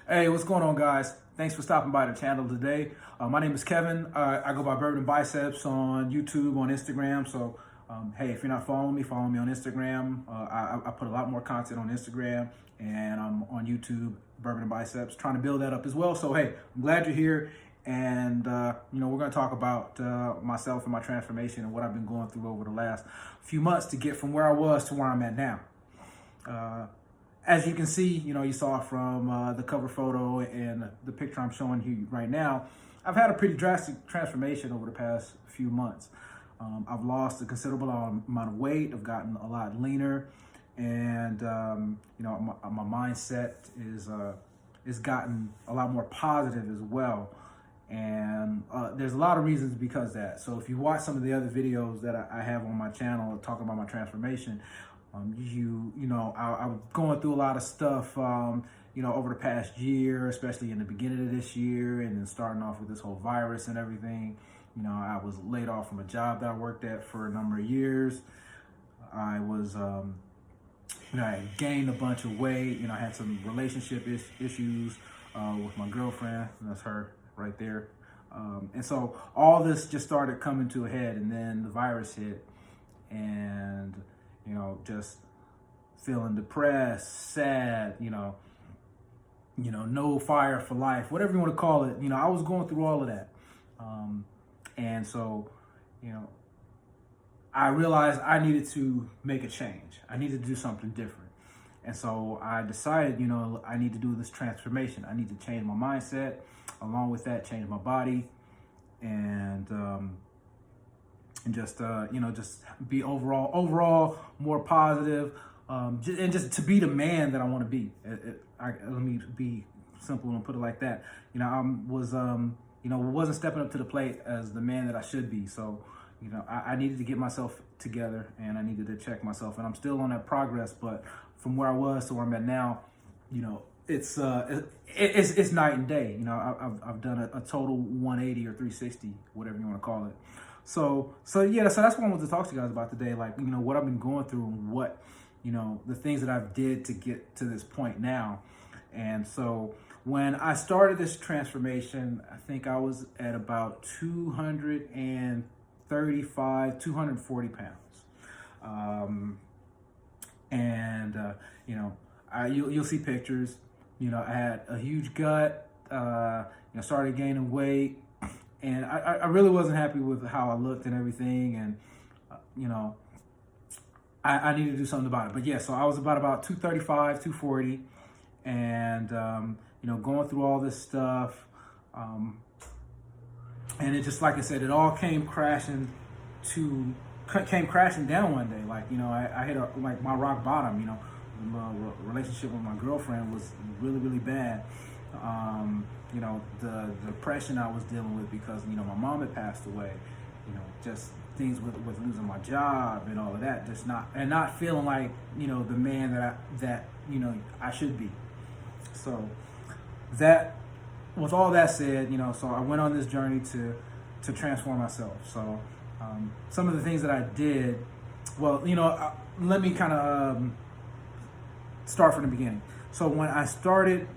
Hey, what's going on, guys? Thanks for stopping by the channel today. My name is Kevin. I go by Bourbon Biceps on YouTube, on Instagram. So, hey, if you're not following me, follow me on Instagram. I put a lot more content on Instagram, and I'm on YouTube, Bourbon Biceps, trying to build that up as well. So, hey, I'm glad you're here. And, we're going to talk about myself and my transformation and what I've been going through over the last few months to get from where I was to where I'm at now. As you can see, you saw from the cover photo and the picture I'm showing you right now, I've had a pretty drastic transformation over the past few months. I've lost a considerable amount of weight. I've gotten a lot leaner, and my mindset is gotten a lot more positive as well. And there's a lot of reasons because of that. So if you watch some of the other videos that I have on my channel talking about my transformation, I was going through a lot of stuff, over the past year, especially in the beginning of this year, and then starting off with this whole virus and everything. I was laid off from a job that I worked at for a number of years. I was, I gained a bunch of weight. I had some relationship issues with my girlfriend, and that's her right there. And so all this just started coming to a head, and then the virus hit, and just feeling depressed, sad, no fire for life, whatever you want to call it. I was going through all of that. And so, I realized I needed to make a change. I needed to do something different. And so I decided, I need to do this transformation. I need to change my mindset. Along with that, change my body, and just be overall more positive, and just to be the man that I want to be. Let me be simple and put it like that. Wasn't stepping up to the plate as the man that I should be. So, I needed to get myself together, and I needed to check myself, and I'm still on that progress. But from where I was to where I'm at now, it's night and day. I've done a total 180 or 360, whatever you want to call it. So that's what I wanted to talk to you guys about today. Like, what I've been going through, and what, the things that I've did to get to this point now. And so when I started this transformation, I think I was at about 240 pounds. You'll see pictures. I had a huge gut, started gaining weight, and I really wasn't happy with how I looked and everything. And, I needed to do something about it. But yeah, so I was about 235, 240, and, going through all this stuff. And it just, like I said, it all came crashing down one day. Like, I hit my rock bottom. My relationship with my girlfriend was really, really bad. The depression I was dealing with because, my mom had passed away, just things with losing my job and all of that, not feeling like, the man that I should be. So that, with all that said, so I went on this journey to transform myself. So some of the things that I did, let me kind of start from the beginning. So when I started,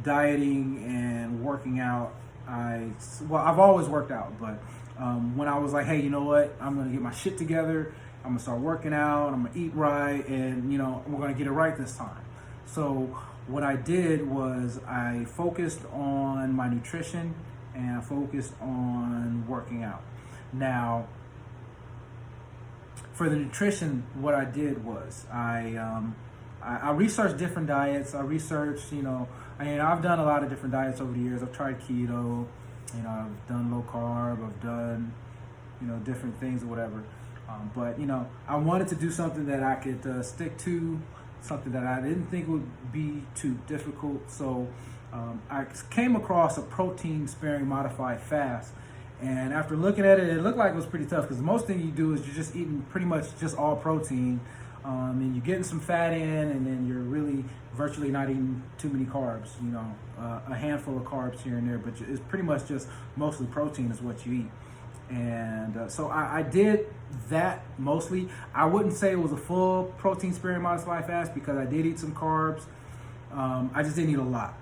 dieting and working out, I've always worked out, but when I was like, hey, you know what, I'm gonna get my shit together, I'm gonna start working out, I'm gonna eat right, and we're gonna get it right this time. So what I did was I focused on my nutrition, and I focused on working out. Now, for the nutrition, what I did was I researched different diets. I researched, I've done a lot of different diets over the years. I've tried keto, I've done low carb, I've done, different things or whatever. But I wanted to do something that I could stick to, something that I didn't think would be too difficult. So I came across a protein sparing modified fast. And after looking at it, it looked like it was pretty tough, because most thing you do is you're just eating pretty much just all protein. And you're getting some fat in, and then you're really virtually not eating too many carbs, a handful of carbs here and there, but it's pretty much just mostly protein is what you eat. And so I did that mostly. I wouldn't say it was a full protein sparing modified fast, because I did eat some carbs, I just didn't eat a lot,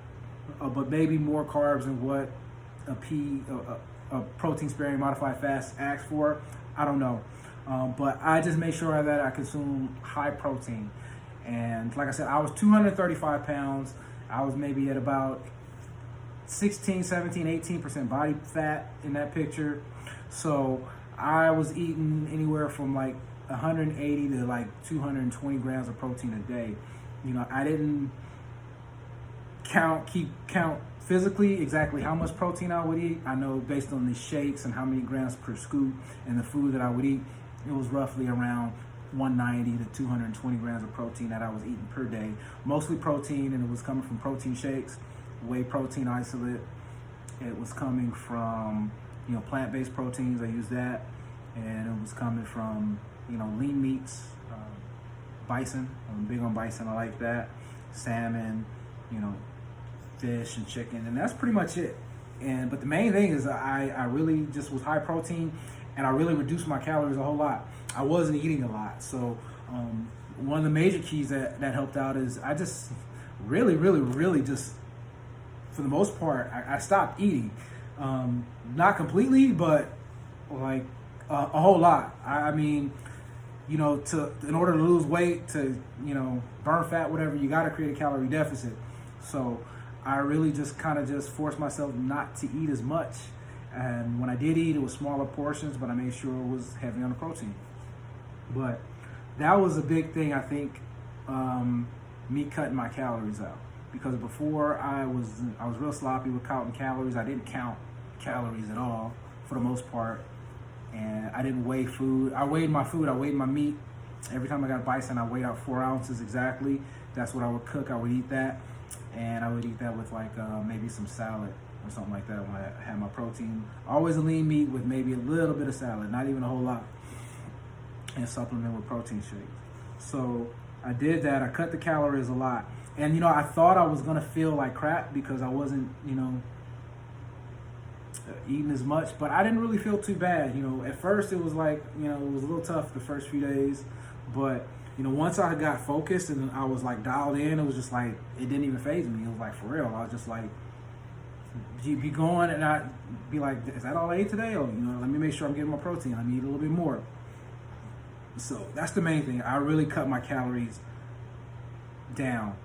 but maybe more carbs than what a protein sparing modified fast asks for. I don't know. But I just made sure that I consume high protein. And like I said, I was 235 pounds. I was maybe at about 16, 17, 18% body fat in that picture. So I was eating anywhere from like 180 to like 220 grams of protein a day. I didn't keep count physically exactly how much protein I would eat. I know based on the shakes and how many grams per scoop and the food that I would eat, it was roughly around 190 to 220 grams of protein that I was eating per day. Mostly protein, and it was coming from protein shakes, whey protein isolate. It was coming from, plant-based proteins. I use that. And it was coming from, lean meats, bison. I'm big on bison. I like that. Salmon, fish and chicken, and that's pretty much it. But the main thing is I really just was high protein, and I really reduced my calories a whole lot. I wasn't eating a lot. So one of the major keys that helped out is I just really just, for the most part, I stopped eating. Not completely, but like a whole lot. I mean, in order to lose weight, to, burn fat, whatever, you got to create a calorie deficit. So I really just forced myself not to eat as much. And when I did eat, it was smaller portions, but I made sure it was heavy on the protein. But that was a big thing, I think, me cutting my calories out. Because before I was real sloppy with counting calories. I didn't count calories at all for the most part. And I didn't weigh food. I weighed my food, I weighed my meat. Every time I got bison, I weighed out 4 ounces exactly. That's what I would cook. I would eat that. And I would eat that with like maybe some salad or something like that when I had my protein. Always a lean meat with maybe a little bit of salad, not even a whole lot. And supplement with protein shakes. So I did that. I cut the calories a lot. And, I thought I was going to feel like crap because I wasn't, eating as much. But I didn't really feel too bad. At first it was like, it was a little tough the first few days. But, once I got focused and I was like dialed in, it was just like, it didn't even faze me. It was like, for real. I was just like, be going and I'd be like, is that all I ate today? Or, let me make sure I'm getting my protein. I need a little bit more. So that's the main thing. I really cut my calories down.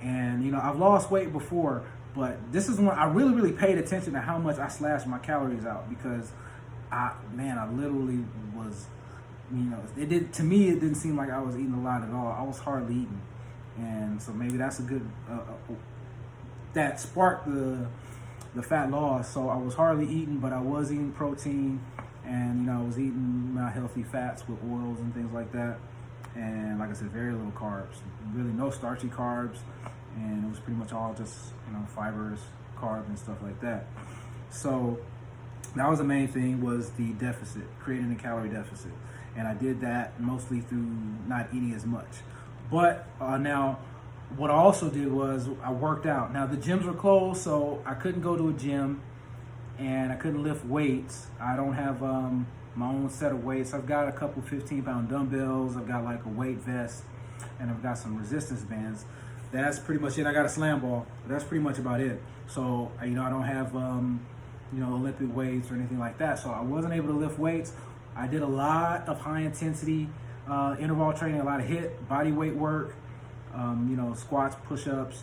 And, I've lost weight before, but this is when I really paid attention to how much I slashed my calories out because I literally was, it didn't seem like I was eating a lot at all. I was hardly eating. And so maybe that's a good, that sparked the fat loss. So I was hardly eating, but I was eating protein. And, I was eating my healthy fats with oils and things like that. And like I said, very little carbs, really no starchy carbs. And it was pretty much all just, fibers, carbs and stuff like that. So that was the main thing, was the deficit, creating a calorie deficit. And I did that mostly through not eating as much. But now what I also did was I worked out. Now the gyms were closed, so I couldn't go to a gym. And I couldn't lift weights. I don't have my own set of weights. I've got a couple 15-pound dumbbells. I've got like a weight vest, and I've got some resistance bands. That's pretty much it. I got a slam ball. That's pretty much about it. So I don't have Olympic weights or anything like that. So I wasn't able to lift weights. I did a lot of high intensity interval training, a lot of HIIT, body weight work, squats, push-ups.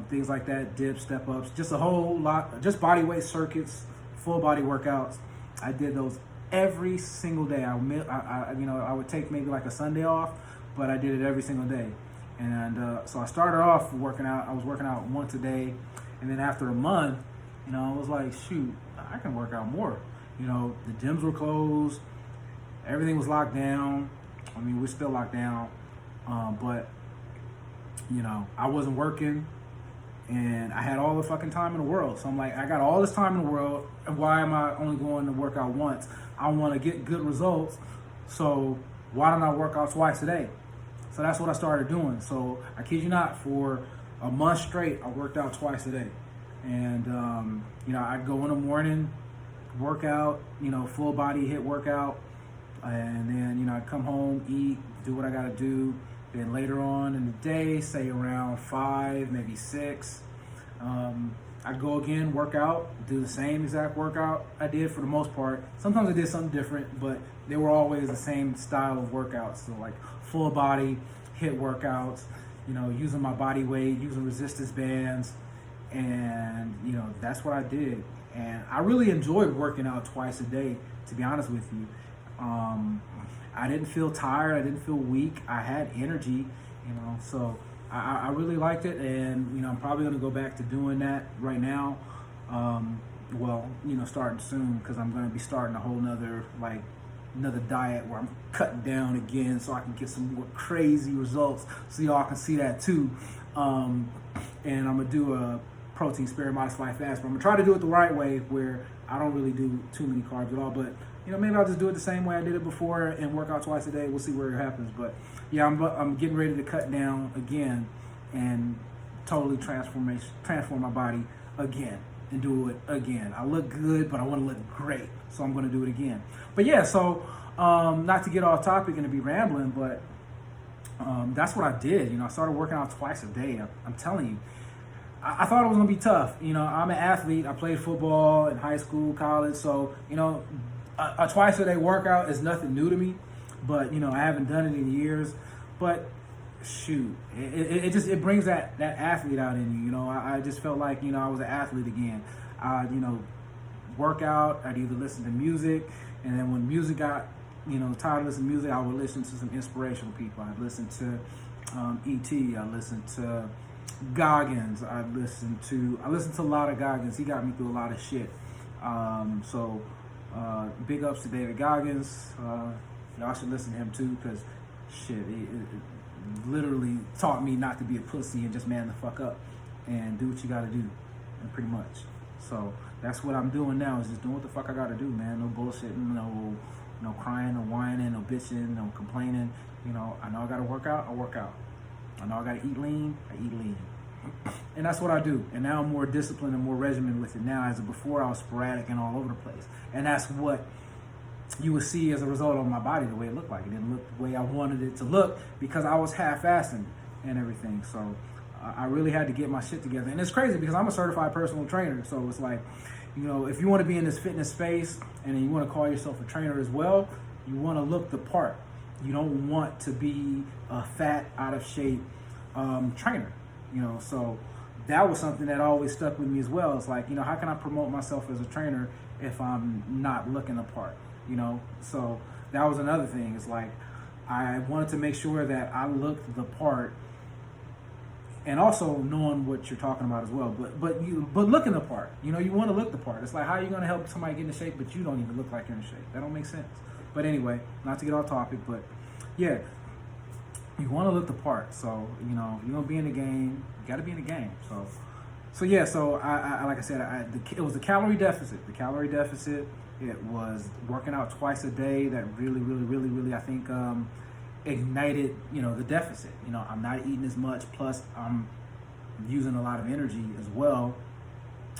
Things like that, dips, step ups, just a whole lot, just body weight circuits, full body workouts. I did those every single day. I would take maybe like a Sunday off, but I did it every single day. And so I started off working out. I was working out once a day, and then after a month, I was like, shoot, I can work out more. The gyms were closed, everything was locked down. I mean, we're still locked down, but I wasn't working. And I had all the fucking time in the world. So I'm like, I got all this time in the world, and why am I only going to work out once? I want to get good results, so why don't I work out twice a day? So that's what I started doing. So I kid you not, for a month straight, I worked out twice a day. And, I'd go in the morning, work out, full body HIIT workout, and then, I'd come home, eat, do what I got to do, Then later on in the day, say around 5, maybe 6, I'd go again, work out, do the same exact workout I did for the most part. Sometimes I did something different, but they were always the same style of workouts. So like full body HIIT workouts, using my body weight, using resistance bands, and that's what I did. And I really enjoyed working out twice a day, to be honest with you. I didn't feel tired, I didn't feel weak, I had energy, so I really liked it, and I'm probably going to go back to doing that right now. Starting soon, because I'm going to be starting a whole nother diet where I'm cutting down again, so I can get some more crazy results, so y'all can see that too. And I'm gonna do a protein sparing modified fast, but I'm gonna try to do it the right way, where I don't really do too many carbs at all. But maybe I'll just do it the same way I did it before and work out twice a day. We'll see where it happens. But yeah, I'm getting ready to cut down again and totally transform my body again and do it again. I look good, but I want to look great, so I'm going to do it again. But yeah, so not to get off topic and to be rambling, but that's what I did. I started working out twice a day. I'm telling you, I thought it was going to be tough. I'm an athlete. I played football in high school, college, so a twice a day workout is nothing new to me, but I haven't done it in years. But shoot, it brings that athlete out in you. I just felt like I was an athlete again. Work out. I'd either listen to music, and then when music got tired of listening to music, I would listen to some inspirational people. I'd listen to E.T. I listened to Goggins. I listened to a lot of Goggins. He got me through a lot of shit. Big ups to David Goggins. Y'all should listen to him too, because shit, it literally taught me not to be a pussy and just man the fuck up and do what you gotta do, and pretty much. So that's what I'm doing now, is just doing what the fuck I gotta do, man. No bullshitting, no crying, no whining, no bitching, no complaining. I know I gotta work out, I work out. I know I gotta eat lean, I eat lean. And that's what I do. And now I'm more disciplined and more regimented with it now. As of before, I was sporadic and all over the place. And that's what you would see as a result of my body, the way it looked like. It didn't look the way I wanted it to look, because I was half-assing and everything. So I really had to get my shit together. And it's crazy, because I'm a certified personal trainer. So it's like, if you want to be in this fitness space and you want to call yourself a trainer as well, you want to look the part. You don't want to be a fat, out of shape trainer. So that was something that always stuck with me as well. It's like, how can I promote myself as a trainer if I'm not looking the part? So that was another thing. It's like, I wanted to make sure that I looked the part, and also knowing what you're talking about as well. But looking the part. You want to look the part. It's like, how are you going to help somebody get into shape, but you don't even look like you're in shape? That don't make sense. But anyway, not to get off topic, but yeah, you want to look the part. So if you're gonna be in the game, you got to be in the game. So yeah. So I like I said, it was the calorie deficit. The calorie deficit. It was working out twice a day that really I think ignited the deficit. I'm not eating as much, plus I'm using a lot of energy as well.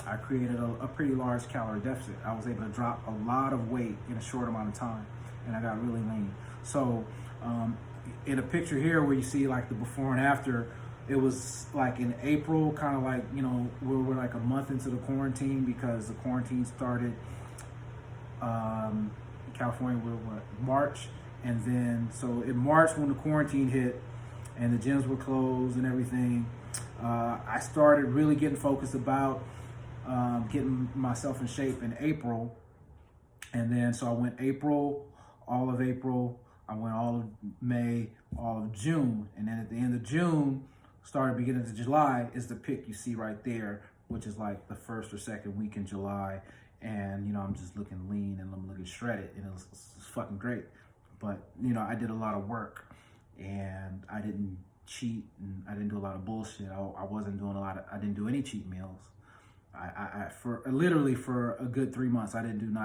I created a pretty large calorie deficit. I was able to drop a lot of weight in a short amount of time, and I got really lean. So in a picture here where you see like the before and after, it was like in April, kind of like, we're like a month into the quarantine, because the quarantine started in California, March. And then, so in March, when the quarantine hit and the gyms were closed and everything, I started really getting focused about getting myself in shape in April. And then, so I went all of April, I went all of May, all of June. And then at the end of June, beginning of July, is the pic you see right there, which is like the first or second week in July. And, I'm just looking lean and I'm looking shredded, and it's fucking great. But, I did a lot of work, and I didn't cheat, and I didn't do a lot of bullshit. I wasn't doing I didn't do any cheat meals. For a good 3 months, I didn't do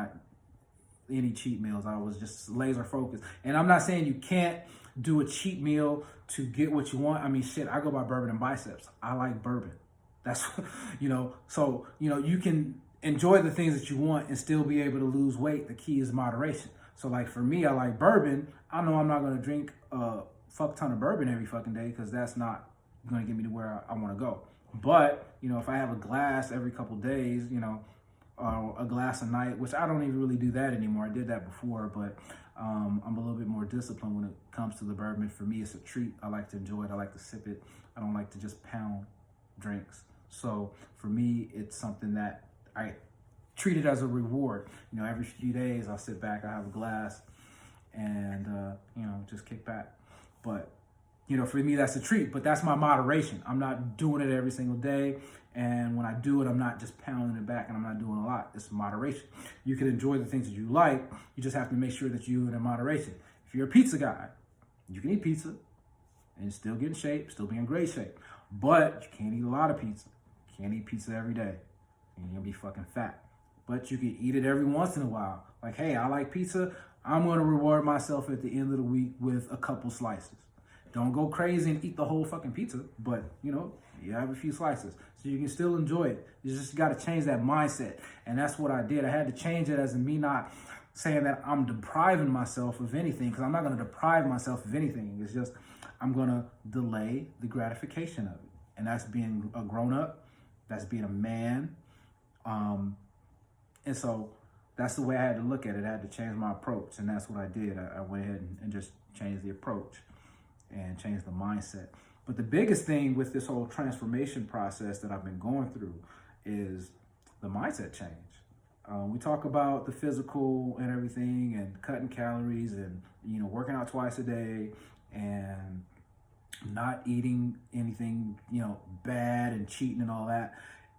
any cheat meals. I was just laser focused. And I'm not saying you can't do a cheat meal to get what you want. I mean, shit, I go by bourbon and biceps. I like bourbon. That's, so, you can enjoy the things that you want and still be able to lose weight. The key is moderation. So like for me, I like bourbon. I know I'm not going to drink a fuck ton of bourbon every fucking day, because that's not going to get me to where I want to go. But, if I have a glass every couple days, a glass a night, which I don't even really do that anymore. I did that before, but I'm a little bit more disciplined when it comes to the bourbon. For me, it's a treat. I like to enjoy it. I like to sip it. I don't like to just pound drinks. So for me, it's something that I treat it as a reward. Every few days I'll sit back, I have a glass, and just kick back. But for me, that's a treat, but that's my moderation. I'm not doing it every single day. And when I do it, I'm not just pounding it back, and I'm not doing a lot. It's moderation. You can enjoy the things that you like. You just have to make sure that you do it in moderation. If you're a pizza guy, you can eat pizza and still get in shape, still be in great shape. But you can't eat a lot of pizza. You can't eat pizza every day, and you're gonna be fucking fat. But you can eat it every once in a while. Like, hey, I like pizza. I'm gonna reward myself at the end of the week with a couple slices. Don't go crazy and eat the whole fucking pizza, but you have a few slices, so you can still enjoy it. You just got to change that mindset, and that's what I did. I had to change it as in me not saying that I'm depriving myself of anything, because I'm not going to deprive myself of anything. It's just I'm going to delay the gratification of it, and that's being a grown up. That's being a man, and so that's the way I had to look at it. I had to change my approach, and that's what I did. I went ahead and just changed the approach and change the mindset. But the biggest thing with this whole transformation process that I've been going through is the mindset change. We talk about the physical and everything, and cutting calories, and working out twice a day, and not eating anything bad, and cheating and all that,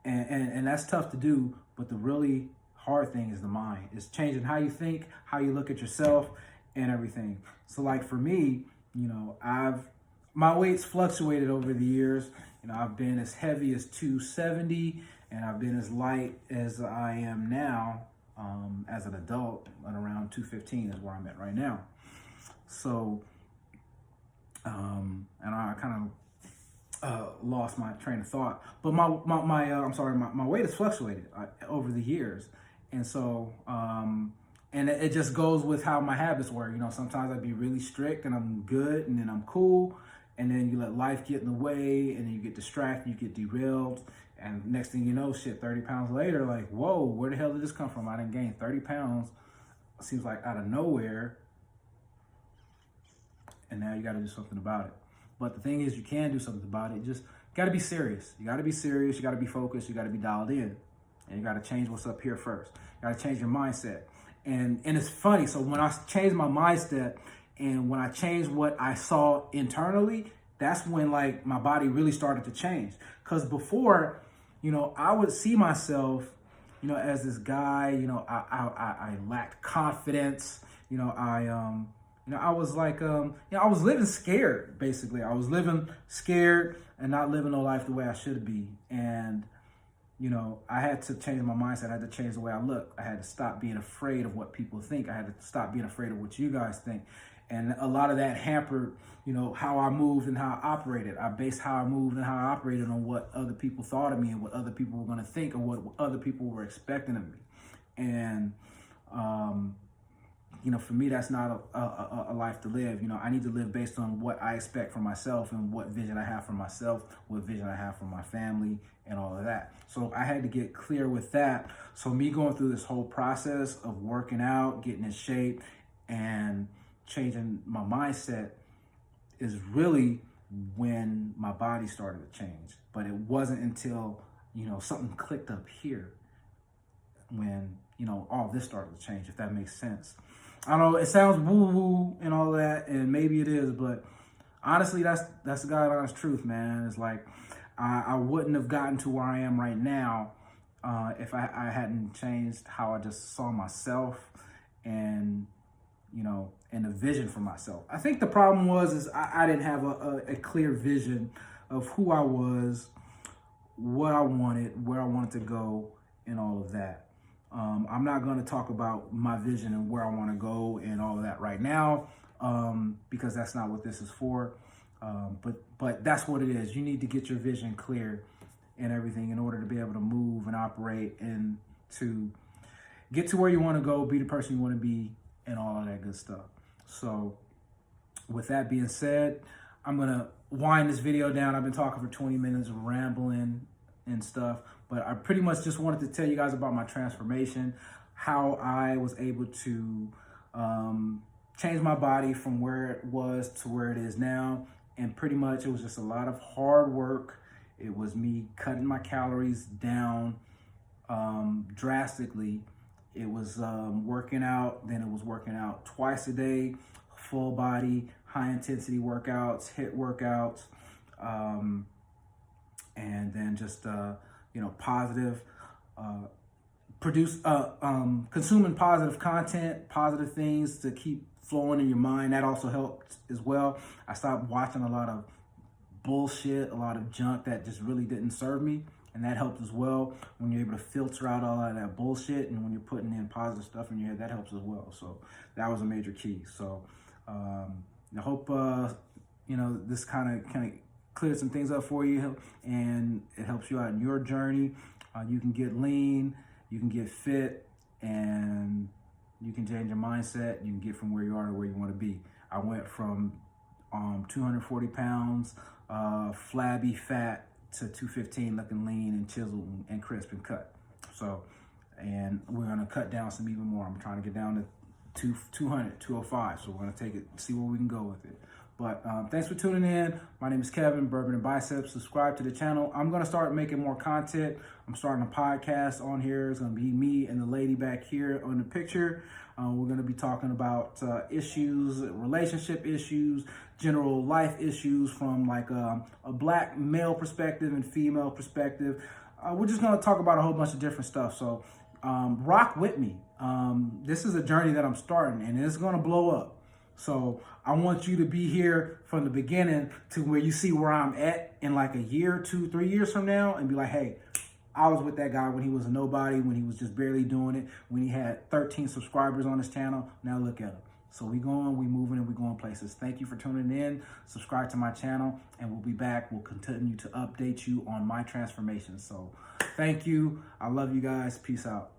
and that's tough to do. But the really hard thing is the mind. It's changing how you think, how you look at yourself, and everything. So like for me, my weight's fluctuated over the years. I've been as heavy as 270, and I've been as light as I am now as an adult, at around 215 is where I'm at right now. So, and I kind of lost my train of thought. But my weight has fluctuated over the years, and so. And it just goes with how my habits were. Sometimes I'd be really strict and I'm good, and then I'm cool. And then you let life get in the way, and then you get distracted, you get derailed. And next thing you know, 30 pounds later, like, whoa, where the hell did this come from? I didn't gain 30 pounds. It seems like out of nowhere. And now you got to do something about it. But the thing is, you can do something about it. You just got to be serious. You got to be serious. You got to be focused. You got to be dialed in. And you got to change what's up here first. You got to change your mindset. And it's funny. So when I changed my mindset, and when I changed what I saw internally, that's when like my body really started to change. Because before, I would see myself, as this guy. I lacked confidence. I was like, I was living scared. Basically, I was living scared and not living no life the way I should be. And I had to change my mindset. I had to change the way I look. I had to stop being afraid of what people think. I had to stop being afraid of what you guys think. And a lot of that hampered, how I moved and how I operated. I based how I moved and how I operated on what other people thought of me, and what other people were going to think, or what other people were expecting of me. And, for me, that's not a life to live. I need to live based on what I expect from myself, and what vision I have for myself, what vision I have for my family, and all of that. So I had to get clear with that. So me going through this whole process of working out, getting in shape, and changing my mindset is really when my body started to change. But it wasn't until, something clicked up here when, all this started to change, if that makes sense. I know it sounds woo-woo and all that, and maybe it is, but honestly, that's the God honest truth, man. It's like, I wouldn't have gotten to where I am right now if I hadn't changed how I just saw myself, and and a vision for myself. I think the problem is I didn't have a clear vision of who I was, what I wanted, where I wanted to go, and all of that. I'm not going to talk about my vision and where I want to go and all of that right now, because that's not what this is for. But that's what it is. You need to get your vision clear and everything in order to be able to move and operate, and to get to where you want to go, be the person you want to be, and all of that good stuff. So with that being said, I'm gonna wind this video down. I've been talking for 20 minutes, rambling and stuff, but I pretty much just wanted to tell you guys about my transformation, how I was able to change my body from where it was to where it is now. And pretty much it was just a lot of hard work. It was me cutting my calories down drastically. It was working out, then it was working out twice a day, full body, high intensity workouts, HIIT workouts, and then just, positive, consuming positive content, positive things to keep flowing in your mind. That also helped as well. I stopped watching a lot of bullshit, a lot of junk that just really didn't serve me. And that helps as well when you're able to filter out all of that bullshit, and when you're putting in positive stuff in your head, that helps as well. So that was a major key. So I hope this kind of cleared some things up for you, and it helps you out in your journey. You can get lean, you can get fit, and you can change your mindset. You can get from where you are to where you want to be. I went from 240 pounds, flabby, fat, to 215, looking lean and chiseled and crisp and cut. So, and we're gonna cut down some even more. I'm trying to get down to 200, 205. So we're gonna take it, see where we can go with it. But thanks for tuning in. My name is Kevin, Bourbon and Biceps. Subscribe to the channel. I'm gonna start making more content. I'm starting a podcast on here. It's gonna be me and the lady back here on the picture. We're gonna be talking about issues, relationship issues, general life issues from like a black male perspective and female perspective. We're just gonna talk about a whole bunch of different stuff. So rock with me. This is a journey that I'm starting, and it's gonna blow up. So I want you to be here from the beginning to where you see where I'm at in like a year, 2, 3 years from now, and be like, hey, I was with that guy when he was a nobody, when he was just barely doing it, when he had 13 subscribers on his channel. Now look at him. So we moving, and we going places. Thank you for tuning in. Subscribe to my channel, and we'll be back. We'll continue to update you on my transformation. So thank you. I love you guys. Peace out.